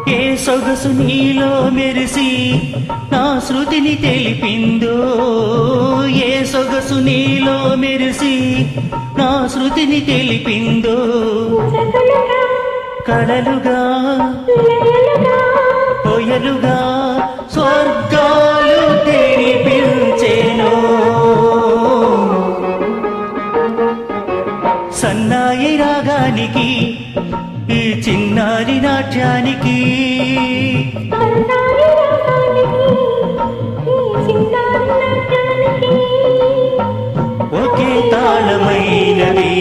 ఏ సొగసు నీలో మెరిసి నా శృతిని తెలిపిందో, ఏ సొగసు నీలో మెరిసి నా శృతిని తెలిపిందో, కలలుగా కొయలుగా స్వర్గాలు తెరిపించేను. సన్నాయి రాగానికి ఈ చిన్నారి నాట్యానికి ఒకే తాళమైనవి